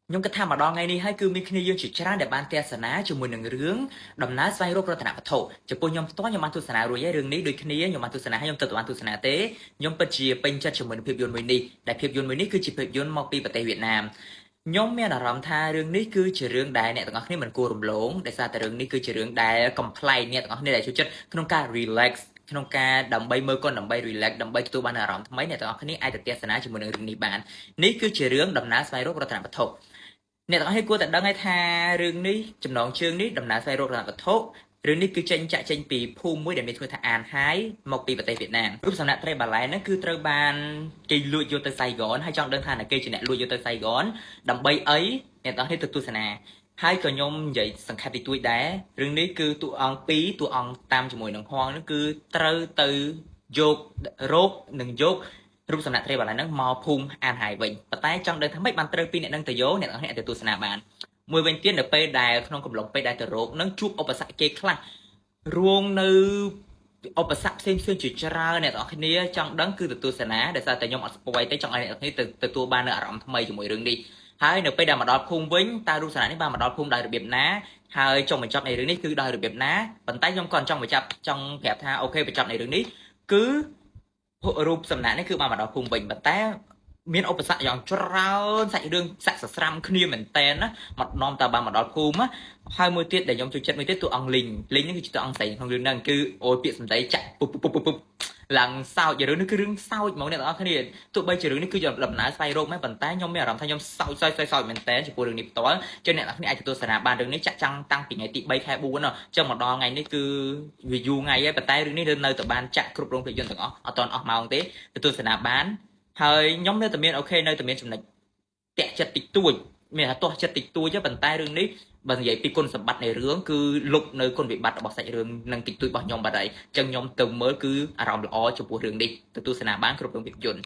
ខ្ញុំគិតថាម្ដងថ្ងៃនេះហើយគឺមានគ្នាយើងជាច្រើនដែលបានទស្សនាជាមួយនឹងរឿងដំណើរស្វែងរករតនវត្ថុចំពោះខ្ញុំផ្ទាល់ខ្ញុំបានទស្សនារួចហើយរឿងនេះដូចគ្នាខ្ញុំបានទស្សនាហើយខ្ញុំទៅបានទស្សនាទេខ្ញុំពិតជាពេញចិត្តជាមួយនឹងភាពយន្តមួយនេះដែលភាពយន្តមួយនេះគឺជាភាពយន្តមកពីប្រទេសវៀតណាមខ្ញុំមានអារម្មណ៍ថារឿងនេះគឺជារឿងដែលអ្នកទាំងអស់គ្នាមិនគួររំលងដោយសារតែរឿងនេះគឺជារឿងដែល complex អ្នកទាំងអស់គ្នាដែលចូលចិត្តក្នុងការ relax ក្នុងការដើម្បីមើលកុនដើម្បី relax ដើម្បីទទួលបានអារម្មណ៍ថ្មីអ្នកទាំងអស់គ្នាអាចទៅទស្សនាជាមួយនឹងរឿងនេះបាននេះគឺជារឿងដំណើរស្វែងរករតនវត្ថុអ្នកទាំងអស់គ្នាគួរតែដឹងហើយថារឿងនេះចំណងជើងនេះដំណើរស្វែងរករតនវត្ថុរឿងនេះគឺចេញពីភូមិមួយដែលមានឈ្មោះថាអានហាយមកពីប្រទេសវៀតណាមរូបសំណាកត្រីបាឡែនហ្នឹងគឺត្រូវបានគេលួចយកទៅសៃហ្គនហើយចង់ដឹងថាគេជាអ្នកលួចយកទៅសៃហ្គនដើម្បីអីអ្នកទាំងអស់គ្នាទៅទស្សនាហើយក៏ខ្ញុំនិយាយសង្ខេបតិចតួចដែររឿងនេះគឺតួអង្គ2តួអង្គតាមជាមួយនឹងហងហ្នឹងគឺត្រូវទៅយករោគនិងយករូបសំណាកត្រីបាឡែនហ្នឹងមកភូមិអានហាយវិញប៉ុន្តែចង់ដឹងថាម៉េចបានត្រូវពីអ្នកហ្នឹងទៅយកអ្នកទាំងអស់គ្នាអាចទៅទស្សនាបានមួយវិញទៀតនៅពេលដែលក្នុងកំឡុងពេលដែលទៅរោគនឹងជួបឧបសគ្គគេខ្លះរួងនៅឧបសគ្គផ្សេងជាច្រើនអ្នកទាំងអស់គ្នាចង់ដឹងគឺទៅទស្សនាដោយសារតែខ្ញុំអត់ស្ពយទេចង់ឲ្យអ្នកទាំងអស់គ្នាទៅទទួលបាននូវអារម្មណ៍ថ្មីជាមួយរឿងនេះហើយនៅពេលដែលមកដល់ភូមិវិញតើរូបសំណាកនេះបានមកដល់ភូមិដោយរបៀបណាហើយចុងបញ្ចប់នៃរឿងនេះគឺដោយរបៀបណាប៉ុន្តែខ្ញុំក៏ចង់បញ្ចប់ចង់ប្រាប់ថាអូខេបញ្ចប់នៃរឿងនេះគឺរូបសំណាកនេះគឺបានមកដល់ភូមិវិញប៉ុន្តែមានឧបសគ្គយ៉ាងច្រើនសាច់រឿងសាក់សស្រាំគ្នាមែនតែនណាមកនាំតើបានមកដល់ភូមិហើយមួយទៀតដែលខ្ញុំចូលចិត្តមួយទៀតតួអង្គលីងនេះគឺជាតួអង្គស្រីក្នុងរឿងហ្នឹងគឺអូយពាក្យសម្ដីចាក់ពុបឡើងសោចរឿងនេះគឺរឿងសោចហ្មងអ្នកទាំងអស់គ្នាទោះបីជារឿងនេះគឺជាដំណើរស្វែងរកមែនប៉ុន្តែខ្ញុំមានអារម្មណ៍ថាខ្ញុំសោចមែនតែនចំពោះរឿងនេះផ្ទាល់ចឹងអ្នកទាំងអស់គ្នាអាចទៅទស្សនាបានរឿងនេះចាក់ចាំងតាំងពីថ្ងៃទី3ខែ4ចឹងមកដល់ថ្ងៃនេះគឺវាយូរថ្ងៃហើយប៉ុន្តែរឿងនេះនៅតែបានចាក់គ្រប់រោងភាពយន្តទាំងអស់អត់ទាន់អស់ម៉ោងទេទៅទស្សនាបានហើយខ្ញុំនៅតែមានអូខេនៅតែមានចំណុចតាក់ចិត្តតិចតួចមានថាទាស់ចិត្តតិចតួចទេប៉ុន្តែរឿងនេះបើនិយាយពីគុណសម្បត្តិនៃរឿងគឺលុបនៅគុណវិបត្តិរបស់សាច់រឿងនិងតិចតួចរបស់ខ្ញុំបាត់ហើយអញ្ចឹងខ្ញុំទៅមើលគឺអារម្មណ៍ល្អចំពោះរឿងនេះទៅទស្សនាបានគ្រប់រោងភាពយន្ត